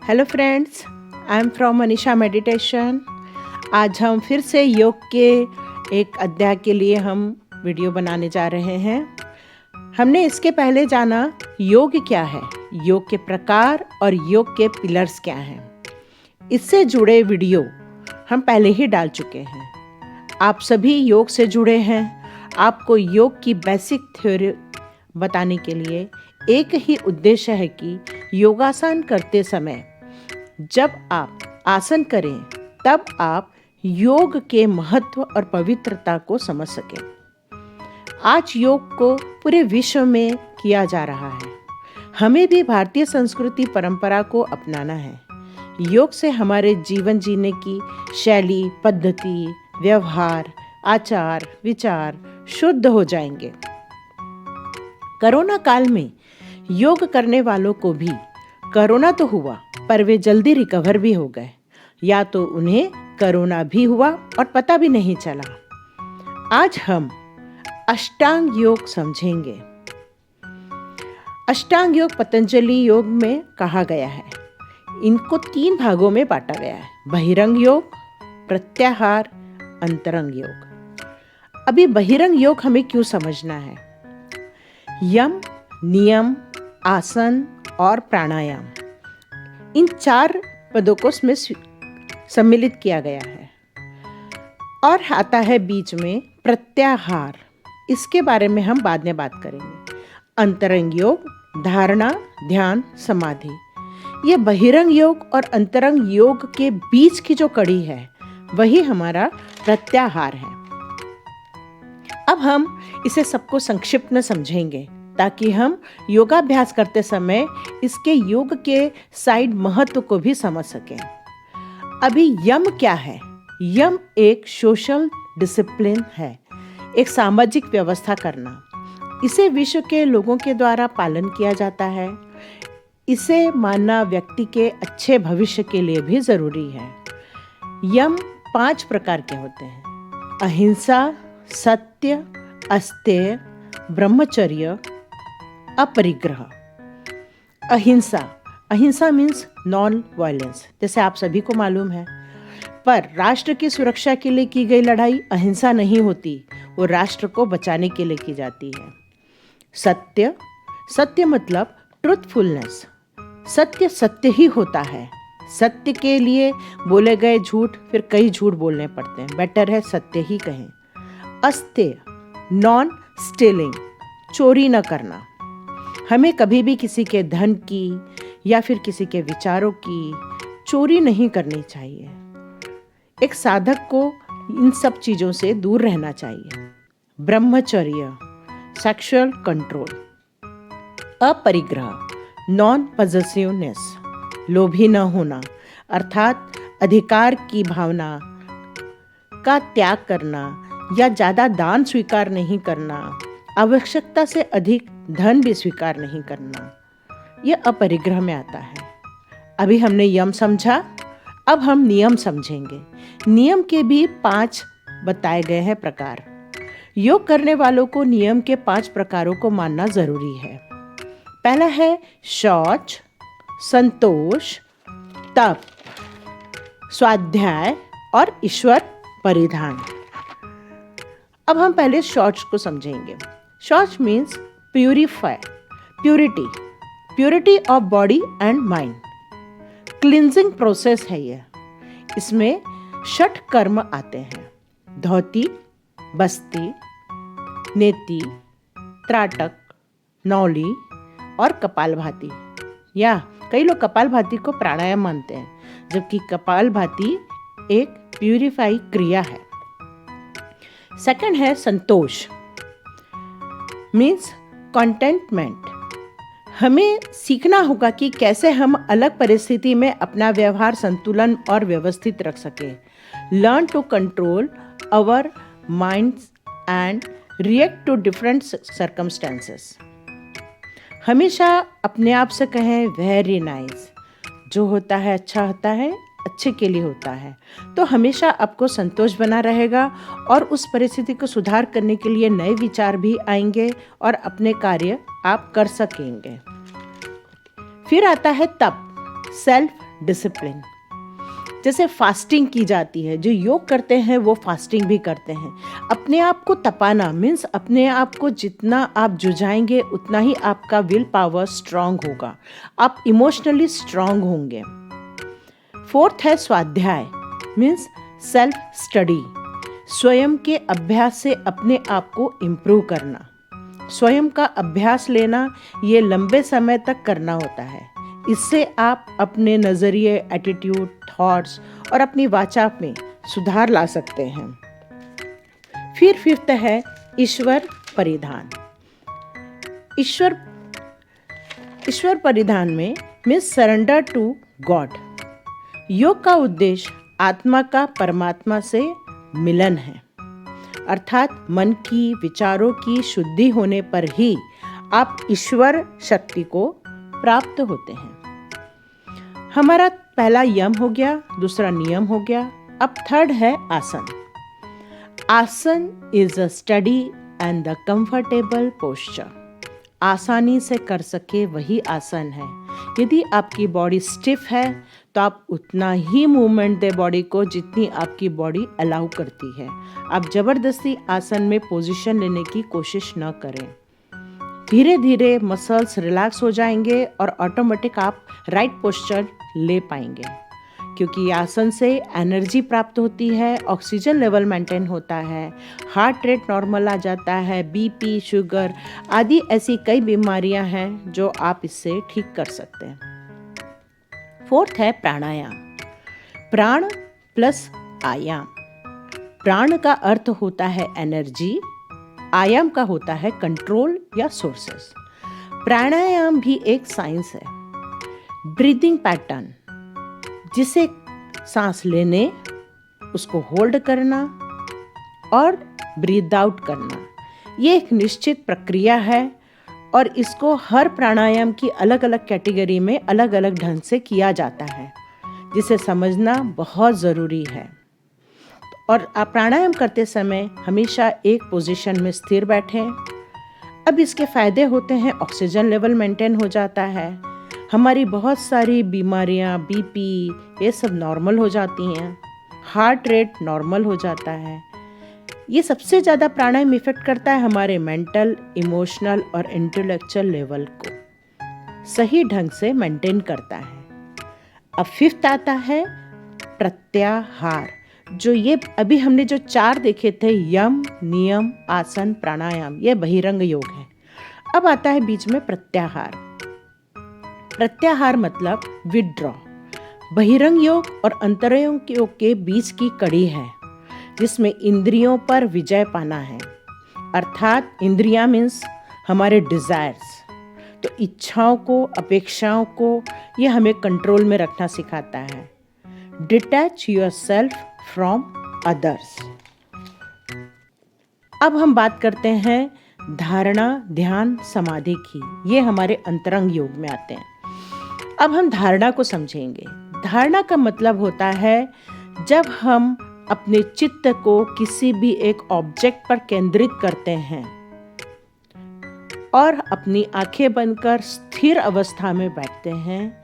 Hello friends, I am from Manisha meditation. आज हम फिर से योग के एक अध्याय के लिए हम वीडियो बनाने जा रहे हैं। हमने इसके पहले जाना योग क्या है, योग के प्रकार और योग के पिलर्स क्या हैं। इससे जुड़े वीडियो हम पहले ही डाल चुके हैं। आप सभी योग से जुड़े हैं। आपको योग की बेसिक थ्योरी बताने के लिए एक ही उद्देश्य है कि योगासन करते समय जब आप आसन करें तब आप योग के महत्व और पवित्रता को समझ सकें। आज योग को पूरे विश्व में किया जा रहा है। हमें भी भारतीय संस्कृति परंपरा को अपनाना है। योग से हमारे जीवन जीने की शैली, पद्धति, व्यवहार, आचार, विचार शुद्ध हो जाएंगे। कोरोना काल में योग करने वालों को भी कोरोना तो हुआ पर वे जल्दी रिकवर भी हो गए, या तो उन्हें कोरोना भी हुआ और पता भी नहीं चला। आज हम अष्टांग योग समझेंगे। अष्टांग योग पतंजलि योग में कहा गया है। इनको 3 भागों में बांटा गया है: बहिरंग योग, प्रत्याहार, अंतरंग योग। अभी बहिरंग योग हमें क्यों समझना है? यम, नियम, आसन और प्राणायाम, इन 4 पदों को इसमें सम्मिलित किया गया है। और आता है बीच में प्रत्याहार। इसके बारे में हम बाद में बात करेंगे। अंतरंग योग, धारणा, ध्यान, समाधि। ये बहिरंग योग और अंतरंग योग के बीच की जो कड़ी है वही हमारा प्रत्याहार है। अब हम इसे सबको संक्षिप्त में समझेंगे ताकि हम योगाभ्यास करते समय इसके योग के साइड महत्व को भी समझ सकें। अभी यम क्या है? यम एक सोशल डिसिप्लिन है, एक सामाजिक व्यवस्था करना। इसे विश्व के लोगों के द्वारा पालन किया जाता है। इसे मानना व्यक्ति के अच्छे भविष्य के लिए भी जरूरी है। यम 5 प्रकार के होते हैं: अहिंसा, सत्य, अस्तेय, ब्रह्मचर्य, अपरिग्रह। अहिंसा मीन्स नॉन वायलेंस, जैसे आप सभी को मालूम है। पर राष्ट्र की सुरक्षा के लिए की गई लड़ाई अहिंसा नहीं होती, वो राष्ट्र को बचाने के लिए की जाती है। सत्य मतलब ट्रुथफुलनेस। सत्य ही होता है। सत्य के लिए बोले गए झूठ फिर कई झूठ बोलने पड़ते हैं, बेटर है सत्य ही कहें। अस्तेय, नॉन स्टीलिंग, चोरी न करना। हमें कभी भी किसी के धन की या फिर किसी के विचारों की चोरी नहीं करनी चाहिए। एक साधक को इन सब चीज़ों से दूर रहना चाहिए। ब्रह्मचर्य, सेक्सुअल कंट्रोल। अपरिग्रह, नॉन पॉसेसिवनेस, लोभी न होना, अर्थात अधिकार की भावना का त्याग करना या ज़्यादा दान स्वीकार नहीं करना, आवश्यकता से अधिक धन भी स्वीकार नहीं करना, यह अपरिग्रह में आता है। अभी हमने यम समझा, अब हम नियम समझेंगे। नियम के भी 5 बताए गए हैं प्रकार। योग करने वालों को नियम के 5 प्रकारों को मानना जरूरी है। पहला है शौच, संतोष, तप, स्वाध्याय और ईश्वर परिधान। अब हम पहले शौच को समझेंगे। शौच means purity of body and mind. Cleansing process है यह। इसमें 6 कर्म आते हैं: धोती, बस्ती, नेति, त्राटक, नौली और कपालभाति। या कई लोग कपालभाति को प्राणायाम मानते हैं, जबकि कपालभाति एक प्यूरिफाई क्रिया है। सेकंड है संतोष, मीन्स कंटेंटमेंट। हमें सीखना होगा कि कैसे हम अलग परिस्थिति में अपना व्यवहार संतुलन और व्यवस्थित रख सकें। Learn to control our minds and react to different circumstances. हमेशा अपने आप से कहें वेरी नाइस। जो होता है अच्छा होता है, अच्छे के लिए होता है। तो हमेशा आपको संतोष बना रहेगा और उस परिस्थिति को सुधार करने के लिए नए विचार भी आएंगे और अपने कार्य आप कर सकेंगे। फिर आता है तप, सेल्फ डिसिप्लिन। जैसे फास्टिंग की जाती है, जो योग करते हैं वो फास्टिंग भी करते हैं। अपने आप को तपाना मीन्स अपने आप को जितना आप जुझाएंगे उतना ही आपका विल पावर स्ट्रांग होगा, आप इमोशनली स्ट्रांग होंगे। फोर्थ है स्वाध्याय मीन्स सेल्फ स्टडी, स्वयं के अभ्यास से अपने आप को इम्प्रूव करना। स्वयं का अभ्यास लेना ये लंबे समय तक करना होता है। इससे आप अपने नज़रिए, एटीट्यूड, थॉट्स और अपनी वाचा में सुधार ला सकते हैं। फिर फिफ्थ है ईश्वर परिधान। ईश्वर परिधान में मीन्स सरेंडर टू गॉड। योग का उद्देश्य आत्मा का परमात्मा से मिलन है, अर्थात मन की, विचारों की शुद्धि होने पर ही आप ईश्वर शक्ति को प्राप्त होते हैं। हमारा पहला यम हो गया, दूसरा नियम हो गया, अब थर्ड है आसन। आसन is a study and the comfortable posture. आसानी से कर सके वही आसन है। यदि आपकी बॉडी स्टिफ है तो आप उतना ही मूवमेंट दें बॉडी को जितनी आपकी बॉडी अलाउ करती है। आप जबरदस्ती आसन में पोजीशन लेने की कोशिश न करें। धीरे धीरे मसल्स रिलैक्स हो जाएंगे और ऑटोमेटिक आप राइट पोस्चर ले पाएंगे, क्योंकि आसन से एनर्जी प्राप्त होती है, ऑक्सीजन लेवल मेंटेन होता है, हार्ट रेट नॉर्मल आ जाता है, बीपी, शुगर आदि ऐसी कई बीमारियां हैं जो आप इससे ठीक कर सकते हैं। फोर्थ है प्राणायाम। प्राण प्लस आयाम। प्राण का अर्थ होता है एनर्जी, आयाम का होता है कंट्रोल या सोर्सेस। प्राणायाम भी एक साइंस है, ब्रीदिंग पैटर्न, जिसे सांस लेने, उसको होल्ड करना और ब्रीद आउट करना, ये एक निश्चित प्रक्रिया है और इसको हर प्राणायाम की अलग अलग कैटेगरी में अलग अलग ढंग से किया जाता है, जिसे समझना बहुत ज़रूरी है। और आप प्राणायाम करते समय हमेशा एक पोजीशन में स्थिर बैठें। अब इसके फ़ायदे होते हैं, ऑक्सीजन लेवल मेंटेन हो जाता है, हमारी बहुत सारी बीमारियां, बीपी ये सब नॉर्मल हो जाती हैं, हार्ट रेट नॉर्मल हो जाता है। ये सबसे ज़्यादा प्राणायाम इफेक्ट करता है हमारे मेंटल, इमोशनल और इंटेलेक्चुअल लेवल को सही ढंग से मेंटेन करता है। अब फिफ्थ आता है प्रत्याहार, जो ये अभी हमने जो 4 देखे थे, यम, नियम, आसन, प्राणायाम, ये बहिरंग योग है। अब आता है बीच में प्रत्याहार। प्रत्याहार मतलब विड्रॉ। बहिरंग योग और अंतरंग योग के बीच की कड़ी है, जिसमें इंद्रियों पर विजय पाना है, अर्थात इंद्रियां मीन्स हमारे डिजायर्स, तो इच्छाओं को, अपेक्षाओं को ये हमें कंट्रोल में रखना सिखाता है। Detach yourself from others. अब हम बात करते हैं धारणा, ध्यान, समाधि की। ये हमारे अंतरंग योग में आते हैं। अब हम धारणा को समझेंगे। धारणा का मतलब होता है जब हम अपने चित्त को किसी भी एक ऑब्जेक्ट पर केंद्रित करते हैं और अपनी आंखें बंद कर स्थिर अवस्था में बैठते हैं,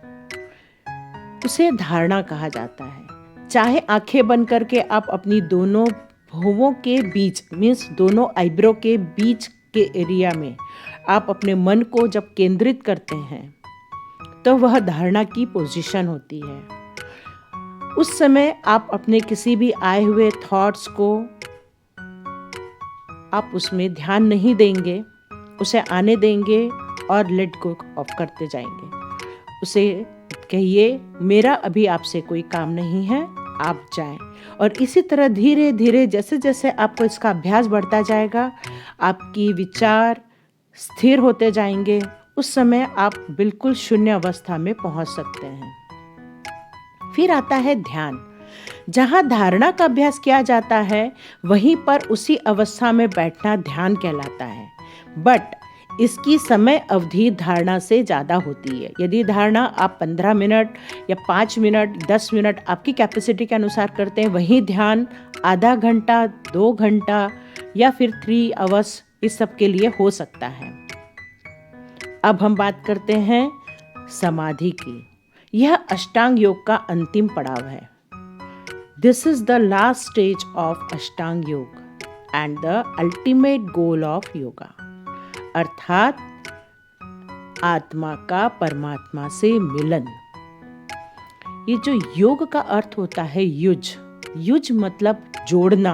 उसे धारणा कहा जाता है। चाहे आंखें बंद करके आप अपनी दोनों भौहों के बीच मीन्स दोनों आईब्रो के बीच के एरिया में आप अपने मन को जब केंद्रित करते हैं तो वह धारणा की पोजीशन होती है। उस समय आप अपने किसी भी आए हुए थॉट्स को आप उसमें ध्यान नहीं देंगे, उसे आने देंगे और लेट गो ऑफ करते जाएंगे। उसे कहिए मेरा अभी आपसे कोई काम नहीं है, आप जाएं। और इसी तरह धीरे धीरे जैसे जैसे आपको इसका अभ्यास बढ़ता जाएगा, आपकी विचार स्थिर होते जाएंगे। उस समय आप बिल्कुल शून्य अवस्था में पहुंच सकते हैं। फिर आता है ध्यान। जहां धारणा का अभ्यास किया जाता है वहीं पर उसी अवस्था में बैठना ध्यान कहलाता है, बट इसकी समय अवधि धारणा से ज़्यादा होती है। यदि धारणा आप 15 मिनट या 5 मिनट, 10 मिनट आपकी कैपेसिटी के अनुसार करते हैं, वहीं ध्यान आधा घंटा, 2 घंटा या फिर 3 आवर्स इस सब के लिए हो सकता है। अब हम बात करते हैं समाधि की। यह अष्टांग योग का अंतिम पड़ाव है। This is the last stage of अष्टांग योग and the ultimate goal of yoga, अर्थात आत्मा का परमात्मा से मिलन। ये जो योग का अर्थ होता है युज, युज मतलब जोड़ना।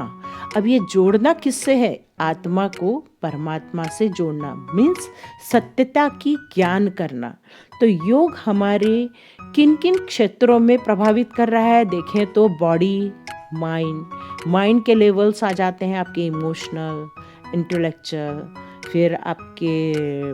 अब ये जोड़ना किससे है? आत्मा को परमात्मा से जोड़ना मीन्स सत्यता की ज्ञान करना। तो योग हमारे किन किन क्षेत्रों में प्रभावित कर रहा है? देखें तो बॉडी, माइंड के लेवल्स आ जाते हैं, आपके इमोशनल, इंटेलेक्चुअल, फिर आपके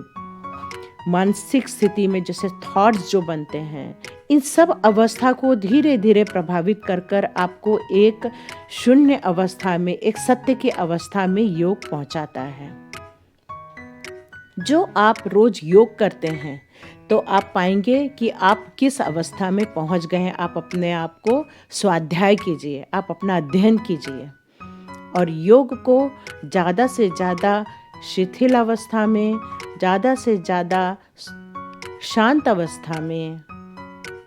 मानसिक स्थिति में जैसे थॉट्स जो बनते हैं, इन सब अवस्था को धीरे धीरे प्रभावित कर कर आपको एक शून्य अवस्था में, एक सत्य की अवस्था में योग पहुंचाता है। जो आप रोज योग करते हैं तो आप पाएंगे कि आप किस अवस्था में पहुंच गए हैं। आप अपने आप को स्वाध्याय कीजिए, आप अपना अध्ययन कीजिए और योग को ज़्यादा से ज़्यादा शिथिल अवस्था में, ज़्यादा से ज़्यादा शांत अवस्था में,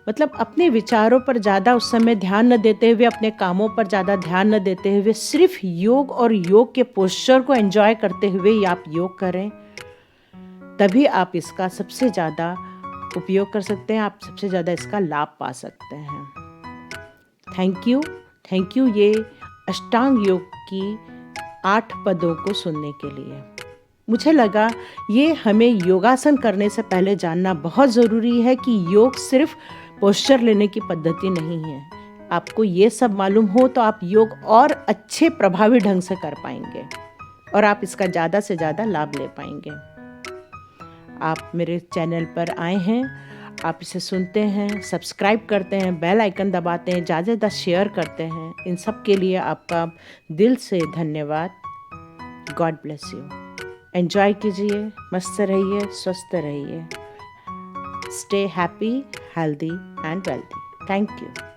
मतलब अपने विचारों पर ज़्यादा उस समय ध्यान न देते हुए, अपने कामों पर ज़्यादा ध्यान न देते हुए, सिर्फ योग और योग के पोस्चर को एंजॉय करते हुए ही आप योग करें, तभी आप इसका सबसे ज़्यादा उपयोग कर सकते हैं, आप सबसे ज़्यादा इसका लाभ पा सकते हैं। थैंक यू ये अष्टांग योग की 8 पदों को सुनने के लिए। मुझे लगा ये हमें योगासन करने से पहले जानना बहुत ज़रूरी है कि योग सिर्फ पोस्चर लेने की पद्धति नहीं है। आपको ये सब मालूम हो तो आप योग और अच्छे प्रभावी ढंग से कर पाएंगे और आप इसका ज़्यादा से ज़्यादा लाभ ले पाएंगे। आप मेरे चैनल पर आए हैं, आप इसे सुनते हैं, सब्सक्राइब करते हैं, बेल आइकन दबाते हैं, ज़्यादा से ज़्यादा शेयर करते हैं, इन सब के लिए आपका दिल से धन्यवाद। God bless you. एंजॉय कीजिए, मस्त रहिए, स्वस्थ रहिए। Stay happy, healthy and wealthy. Thank you.